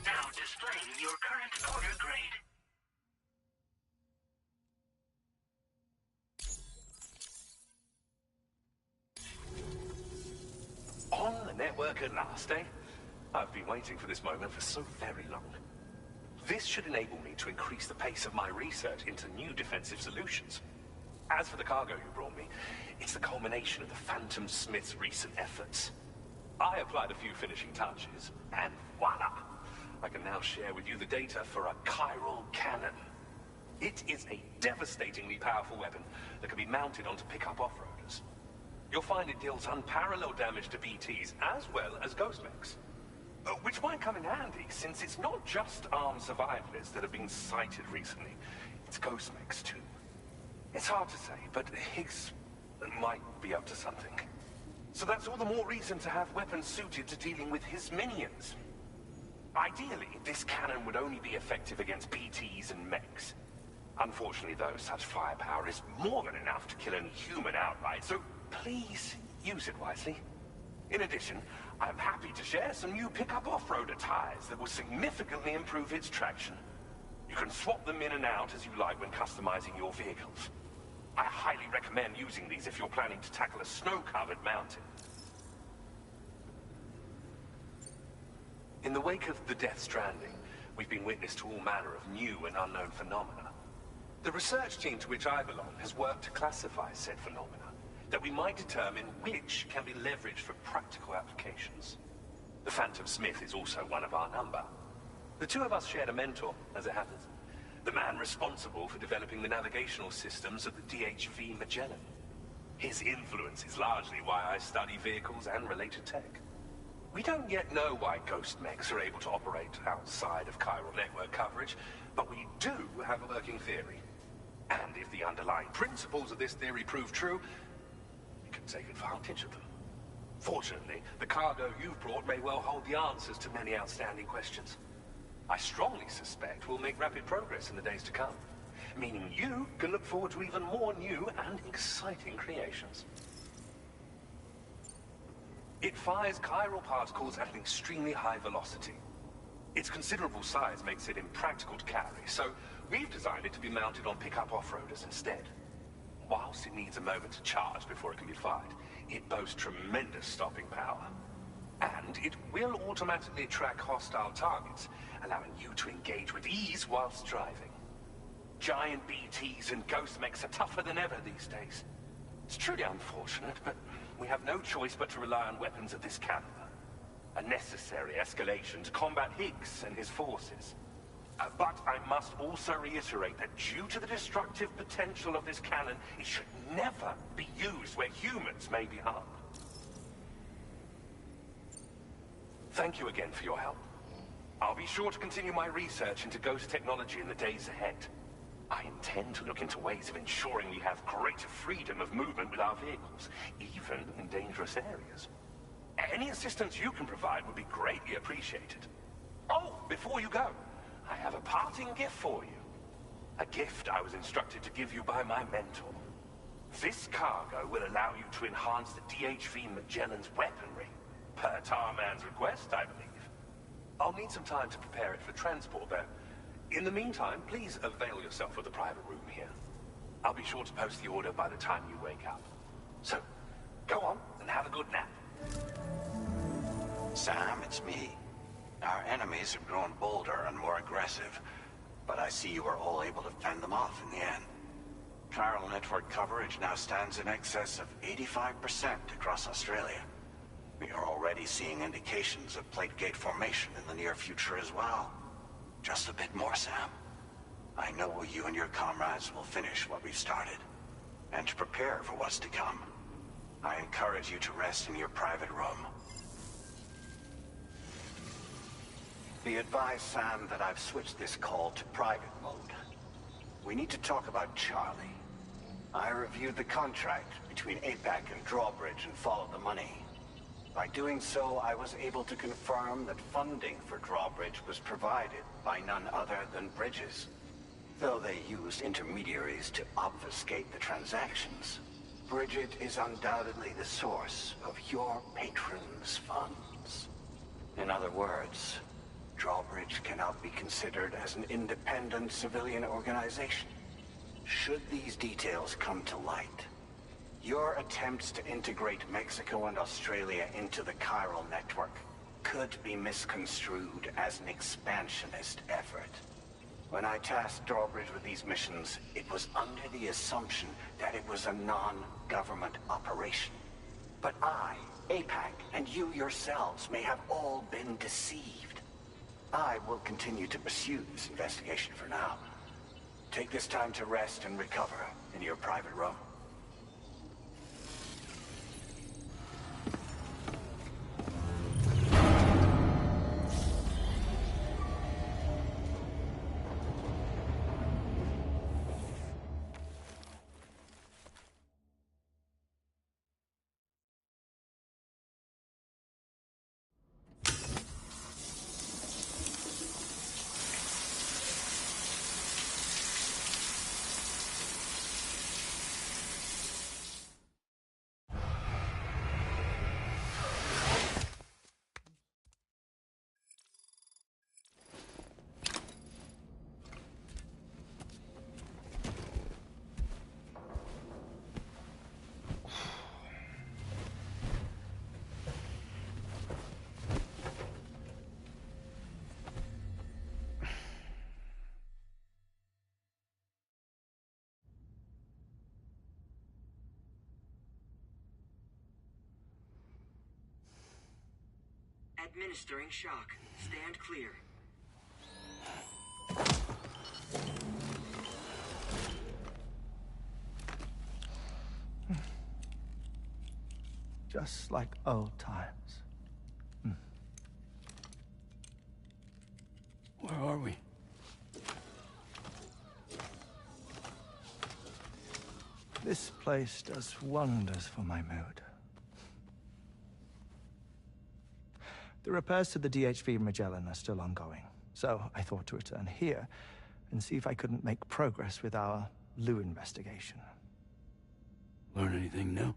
S13: Now displaying your current order grade.
S19: On the network at last, eh? I've been waiting for this moment for so very long. This should enable me to increase the pace of my research into new defensive solutions. As for the cargo you brought me, it's the culmination of the Phantom Smith's recent efforts. I applied a few finishing touches, and voila! I can now share with you the data for a chiral cannon. It is a devastatingly powerful weapon that can be mounted onto pickup off-roaders. You'll find it deals unparalleled damage to BTs as well as ghost mechs. Which might come in handy, since it's not just armed survivalists that have been sighted recently. It's ghost mechs too. It's hard to say, but Higgs might be up to something. So that's all the more reason to have weapons suited to dealing with his minions. Ideally, this cannon would only be effective against BTs and mechs. Unfortunately, though, such firepower is more than enough to kill any human outright, so please use it wisely. In addition, I'm happy to share some new pickup off-roader tires that will significantly improve its traction. You can swap them in and out as you like when customizing your vehicles. I highly recommend using these if you're planning to tackle a snow-covered mountain. In the wake of the Death Stranding, we've been witness to all manner of new and unknown phenomena. The research team to which I belong has worked to classify said phenomena, that we might determine which can be leveraged for practical applications. The Phantom Smith is also one of our number. The two of us shared a mentor, as it happens. The man responsible for developing the navigational systems of the DHV Magellan. His influence is largely why I study vehicles and related tech. We don't yet know why ghost mechs are able to operate outside of chiral network coverage, but we do have a working theory. And if the underlying principles of this theory prove true, we can take advantage of them. Fortunately, the cargo you've brought may well hold the answers to many outstanding questions. I strongly suspect we'll make rapid progress in the days to come, meaning you can look forward to even more new and exciting creations. It fires chiral particles at an extremely high velocity. Its considerable size makes it impractical to carry, so we've designed it to be mounted on pickup off-roaders instead. whilst it needs a moment to charge before it can be fired, it boasts tremendous stopping power. And it will automatically track hostile targets, allowing you to engage with ease whilst driving. Giant BTs and ghost mechs are tougher than ever these days. It's truly unfortunate, but we have no choice but to rely on weapons of this caliber. A necessary escalation to combat Higgs and his forces. But I must also reiterate that due to the destructive potential of this cannon, it should never be used where humans may be harmed. Thank you again for your help. I'll be sure to continue my research into ghost technology in the days ahead. I intend to look into ways of ensuring we have greater freedom of movement with our vehicles, even in dangerous areas. Any assistance you can provide would be greatly appreciated. Oh, before you go, I have a parting gift for you. A gift I was instructed to give you by my mentor. This cargo will allow you to enhance the DHV Magellan's weaponry. Per Tarman's request, I believe. I'll need some time to prepare it for transport, though. In the meantime, please avail yourself of the private room here. I'll be sure to post the order by the time you wake up. So, go on and have a good nap.
S18: Sam, it's me. Our enemies have grown bolder and more aggressive, but I see you were all able to fend them off in the end. Chiral network coverage now stands in excess of 85% across Australia. We are already seeing indications of plate gate formation in the near future as well. Just a bit more, Sam. I know you and your comrades will finish what we've started. And to prepare for what's to come, I encourage you to rest in your private room. Be advised, Sam, that I've switched this call to private mode. We need to talk about Charlie. I reviewed the contract between APAC and Drawbridge and followed the money. By doing so, I was able to confirm that funding for Drawbridge was provided by none other than Bridges. Though they used intermediaries to obfuscate the transactions, Bridget is undoubtedly the source of your patrons' funds. In other words, Drawbridge cannot be considered as an independent civilian organization. Should these details come to light, your attempts to integrate Mexico and Australia into the chiral network could be misconstrued as an expansionist effort. When I tasked Drawbridge with these missions, it was under the assumption that it was a non-government operation. But I, APAC, and you yourselves may have all been deceived. I will continue to pursue this investigation for now. Take this time to rest and recover in your private room.
S20: Administering shock. Stand clear.
S10: Just like old times.
S5: Where are we?
S10: This place does wonders for my mood. The repairs to the DHV Magellan are still ongoing, so I thought to return here and see if I couldn't make progress with our Lou investigation.
S5: Learn anything new?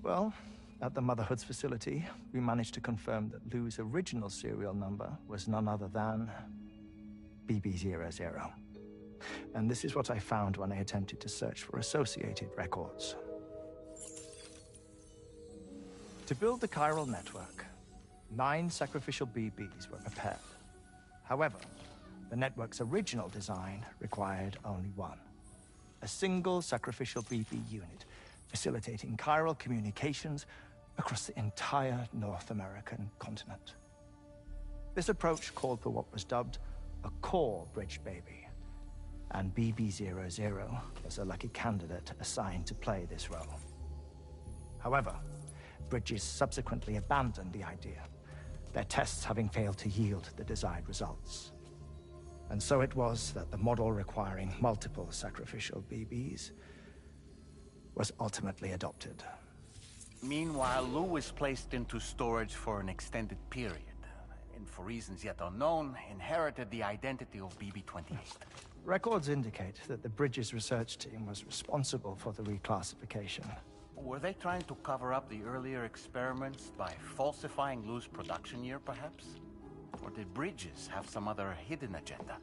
S10: Well, at the Motherhood's facility, we managed to confirm that Lou's original serial number was none other than BB00. And this is what I found when I attempted to search for associated records. To build the chiral network, 9 sacrificial BBs were prepared. However, the network's original design required only 1. A single sacrificial BB unit, facilitating chiral communications across the entire North American continent. This approach called for what was dubbed a core bridge baby, and BB-00 was a lucky candidate assigned to play this role. However, Bridges subsequently abandoned the idea, their tests having failed to yield the desired results. And so it was that the model requiring multiple sacrificial BBs was ultimately adopted.
S6: Meanwhile, Lou was placed into storage for an extended period, and for reasons yet unknown, inherited the identity of BB-28.
S10: Records indicate that the Bridges research team was responsible for the reclassification.
S6: Were they trying to cover up the earlier experiments by falsifying Lou's production year, perhaps? Or did Bridges have some other hidden agenda?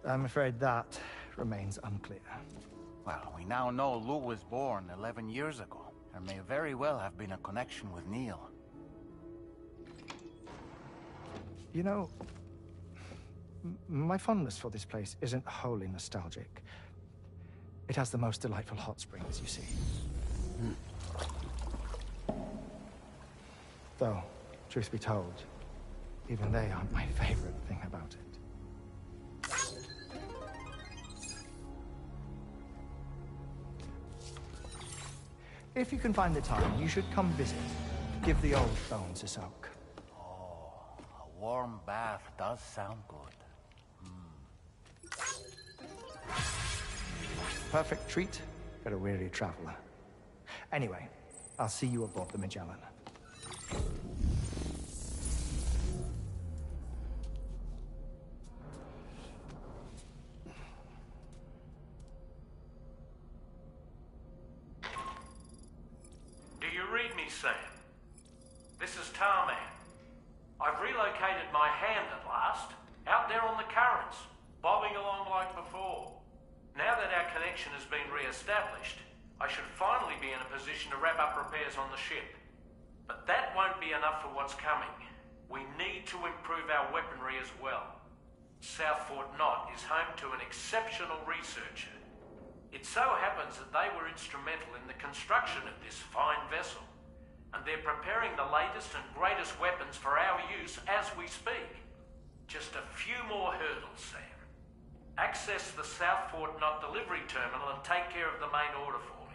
S10: I'm afraid that remains unclear.
S6: Well, we now know Lou was born 11 years ago. There may very well have been a connection with Neil.
S10: You know, my fondness for this place isn't wholly nostalgic. It has the most delightful hot springs, you see. Though, truth be told, even they aren't my favorite thing about it. If you can find the time, you should come visit. Give the old bones a soak.
S6: Oh, a warm bath does sound good.
S10: Perfect treat for a weary traveler. Anyway, I'll see you aboard the Magellan.
S8: Do you read me, Sam? This is Tarman. I've relocated my hand at last, out there on the currents, bobbing along like before. Now that our connection has been re-established, I should finally be in a position to wrap up repairs on the ship. But that won't be enough for what's coming. We need to improve our weaponry as well. South Fort Knott is home to an exceptional researcher. It so happens that they were instrumental in the construction of this fine vessel, and they're preparing the latest and greatest weapons for our use as we speak. Just a few more hurdles, Sam. Access the South Fort Knott delivery terminal and take care of the main order for me.